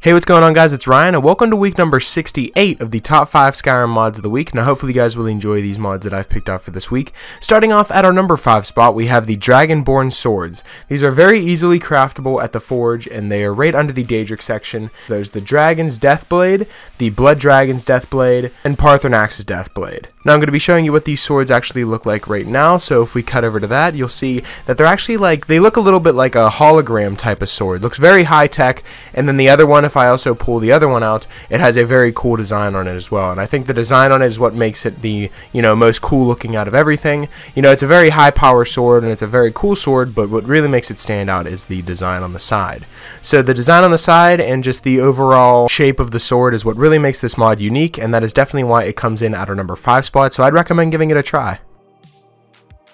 Hey, what's going on, guys? It's Ryan, and welcome to week number 68 of the top 5 Skyrim mods of the week. Now, hopefully you guys will enjoy these mods that I've picked out for this week. Starting off at our number 5 spot, we have the Dragonborn Swords. These are very easily craftable at the Forge, and they are right under the Daedric section. There's the Dragon's Deathblade, the Blood Dragon's Deathblade, and Paarthurnax's Deathblade. Now, I'm going to be showing you what these swords actually look like right now, so if we cut over to that, you'll see that they're actually they look a little bit like a hologram type of sword. Looks very high-tech, and then the other one, if I also pull the other one out, it has a very cool design on it as well, and I think the design on it is what makes it the, most cool looking out of everything. It's a very high-power sword, and it's a very cool sword, but what really makes it stand out is the design on the side. So the design on the side and just the overall shape of the sword is what really makes this mod unique, and that is definitely why it comes in at our number 5 spot, so I'd recommend giving it a try.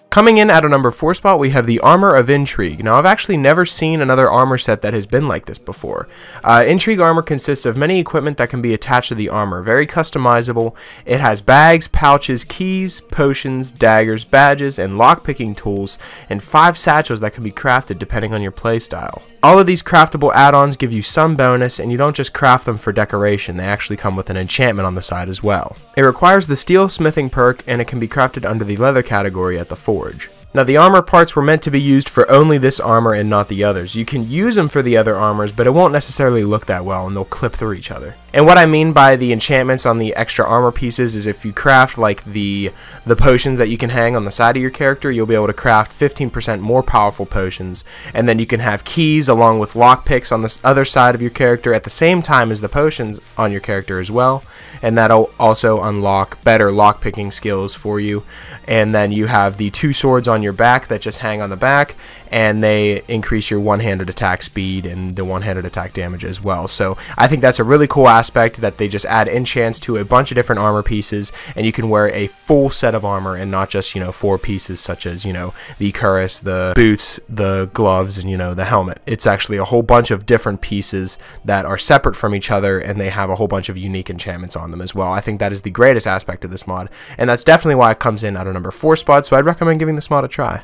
Coming in at our number 4 spot, we have the Armor of Intrigue. Now, I've actually never seen another armor set that has been like this before. Intrigue armor consists of many equipment that can be attached to the armor. Very customizable. It has bags, pouches, keys, potions, daggers, badges, and lockpicking tools, and 5 satchels that can be crafted depending on your playstyle. All of these craftable add-ons give you some bonus, and you don't just craft them for decoration. They actually come with an enchantment on the side as well. It requires the steel smithing perk, and it can be crafted under the leather category at the Forge. Now, the armor parts were meant to be used for only this armor and not the others. You can use them for the other armors, but it won't necessarily look that well, and they'll clip through each other. And what I mean by the enchantments on the extra armor pieces is if you craft like the potions that you can hang on the side of your character, you'll be able to craft 15% more powerful potions, and then you can have keys along with lockpicks on the other side of your character at the same time as the potions on your character as well, and that'll also unlock better lockpicking skills for you. And then you have the 2 swords on your back that just hang on the back, and they increase your one-handed attack speed and the one-handed attack damage as well. So I think that's a really cool aspect, that they just add enchants to a bunch of different armor pieces, and you can wear a full set of armor and not just 4 pieces such as the cuirass, the boots, the gloves, and the helmet. It's actually a whole bunch of different pieces that are separate from each other, and they have a whole bunch of unique enchantments on them as well. I think that is the greatest aspect of this mod, and that's definitely why it comes in at our number 4 spot, so I'd recommend giving this mod a try.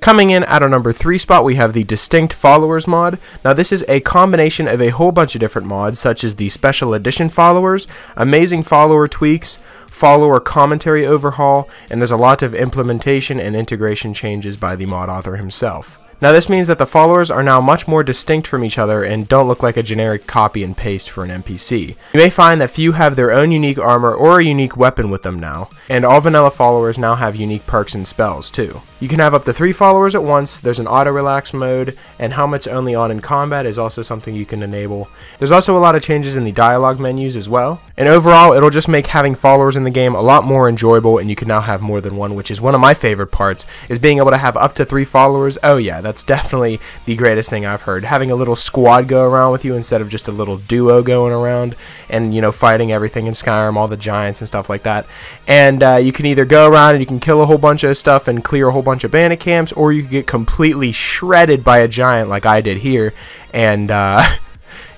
Coming in at our number 3 spot, we have the Distinct Followers mod. Now, this is a combination of a whole bunch of different mods, such as the Special Edition Followers, Amazing Follower Tweaks, Follower Commentary Overhaul, and there's a lot of implementation and integration changes by the mod author himself. Now, this means that the followers are now much more distinct from each other and don't look like a generic copy and paste for an NPC. You may find that few have their own unique armor or a unique weapon with them now, and all vanilla followers now have unique perks and spells too. You can have up to 3 followers at once, there's an auto-relax mode, and helmets only on in combat is also something you can enable. There's also a lot of changes in the dialogue menus as well, and overall it'll just make having followers in the game a lot more enjoyable, and you can now have more than one, which is one of my favorite parts, is being able to have up to 3 followers. Oh yeah, that's definitely the greatest thing I've heard. Having a little squad go around with you instead of just a little duo going around and, fighting everything in Skyrim, all the giants and stuff like that. And you can either go around and you can kill a whole bunch of stuff and clear a whole bunch of bandit camps, or you can get completely shredded by a giant like I did here, and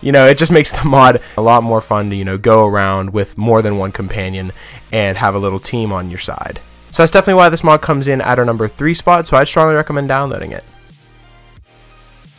it just makes the mod a lot more fun to go around with more than one companion and have a little team on your side. So that's definitely why this mod comes in at our number 3 spot, so I'd strongly recommend downloading it.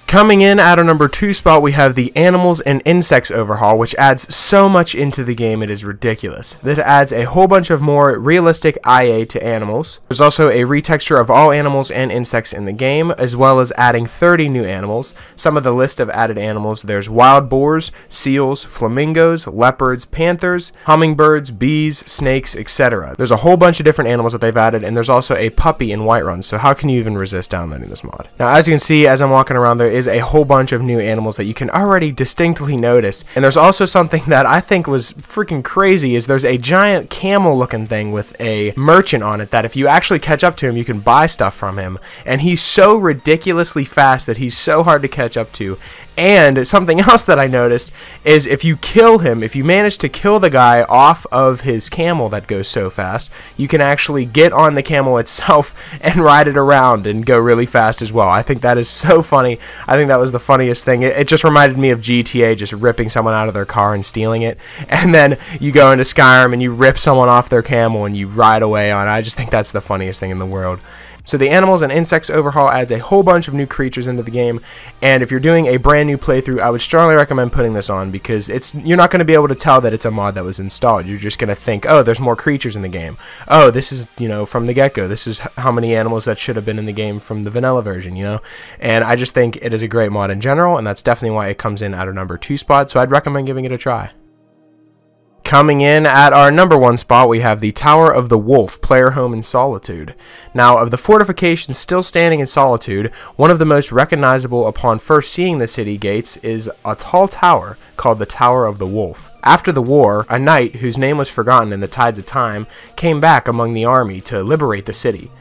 Coming in at our number 2 spot, we have the Animals and Insects Overhaul, which adds so much into the game it is ridiculous. This adds a whole bunch of more realistic IA to animals. There's also a retexture of all animals and insects in the game, as well as adding 30 new animals. Some of the list of added animals: there's wild boars, seals, flamingos, leopards, panthers, hummingbirds, bees, snakes, etc. There's a whole bunch of different animals that they've added, and there's also a puppy in Whiterun, so how can you even resist downloading this mod? Now, as you can see, as I'm walking around, there is a whole bunch of new animals that you can already distinctly notice. And there's also something that I think was freaking crazy, is there's a giant camel looking thing with a merchant on it that if you actually catch up to him, you can buy stuff from him. And he's so ridiculously fast that he's so hard to catch up to. And something else that I noticed is if you kill him, if you manage to kill the guy off of his camel that goes so fast, you can actually get on the camel itself and ride it around and go really fast as well. I think that is so funny. I think that was the funniest thing. It just reminded me of GTA, just ripping someone out of their car and stealing it. And then you go into Skyrim and you rip someone off their camel and you ride away on it. I just think that's the funniest thing in the world. So the Animals and Insects Overhaul adds a whole bunch of new creatures into the game, and if you're doing a brand new playthrough, I would strongly recommend putting this on, because you're not going to be able to tell that it's a mod that was installed. You're just going to think, oh, there's more creatures in the game. Oh, this is, from the get-go, this is how many animals that should have been in the game from the vanilla version, And I just think it is a great mod in general, and that's definitely why it comes in at our number 2 spot, so I'd recommend giving it a try. Coming in at our number 1 spot, we have the Tower of the Wolf, player home in Solitude. Now, of the fortifications still standing in Solitude, one of the most recognizable upon first seeing the city gates is a tall tower called the Tower of the Wolf. After the war, a knight, whose name was forgotten in the tides of time, came back among the army to liberate the city,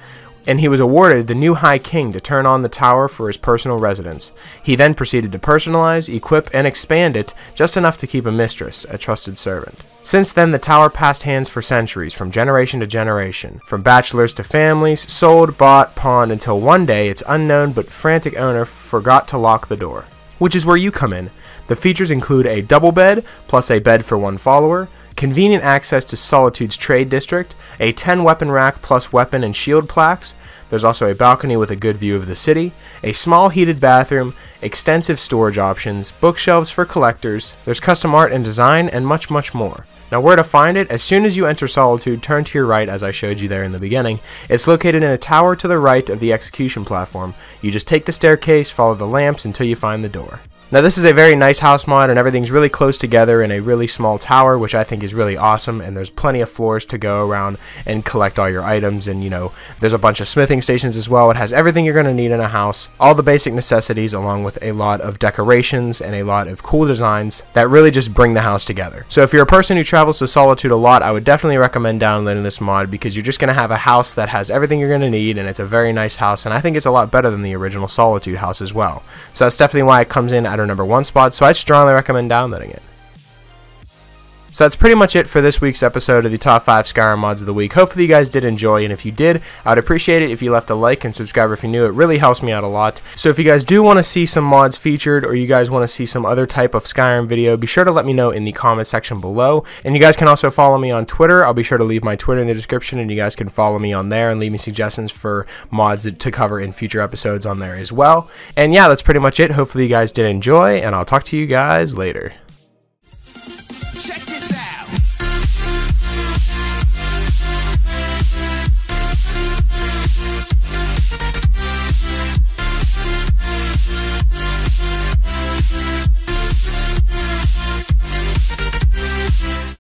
and he was awarded the new High King to turn on the tower for his personal residence. He then proceeded to personalize, equip, and expand it just enough to keep a mistress, a trusted servant. Since then, the tower passed hands for centuries, from generation to generation, from bachelors to families, sold, bought, pawned, until one day its unknown but frantic owner forgot to lock the door. Which is where you come in. The features include a double bed, plus a bed for 1 follower, convenient access to Solitude's trade district, a 10 weapon rack plus weapon and shield plaques. There's also a balcony with a good view of the city, a small heated bathroom, extensive storage options, bookshelves for collectors, there's custom art and design, and much, much more. Now, where to find it? As soon as you enter Solitude, turn to your right, as I showed you there in the beginning. It's located in a tower to the right of the execution platform. You just take the staircase, follow the lamps until you find the door. Now, this is a very nice house mod, and everything's really close together in a really small tower, which I think is really awesome, and there's plenty of floors to go around and collect all your items, and there's a bunch of smithing stations as well. It has everything you're going to need in a house, all the basic necessities, along with a lot of decorations and a lot of cool designs that really just bring the house together. So if you're a person who travels to Solitude a lot, I would definitely recommend downloading this mod, because you're just going to have a house that has everything you're going to need, and it's a very nice house, and I think it's a lot better than the original Solitude house as well. So that's definitely why it comes in at our number 1 spot, so I'd strongly recommend downloading it. So that's pretty much it for this week's episode of the Top 5 Skyrim Mods of the Week. Hopefully you guys did enjoy, and if you did, I'd appreciate it if you left a like and subscribe if you're new. It really helps me out a lot. So if you guys do want to see some mods featured, or you guys want to see some other type of Skyrim video, be sure to let me know in the comment section below. And you guys can also follow me on Twitter. I'll be sure to leave my Twitter in the description, and you guys can follow me on there and leave me suggestions for mods to cover in future episodes on there as well. And yeah, that's pretty much it. Hopefully you guys did enjoy, and I'll talk to you guys later.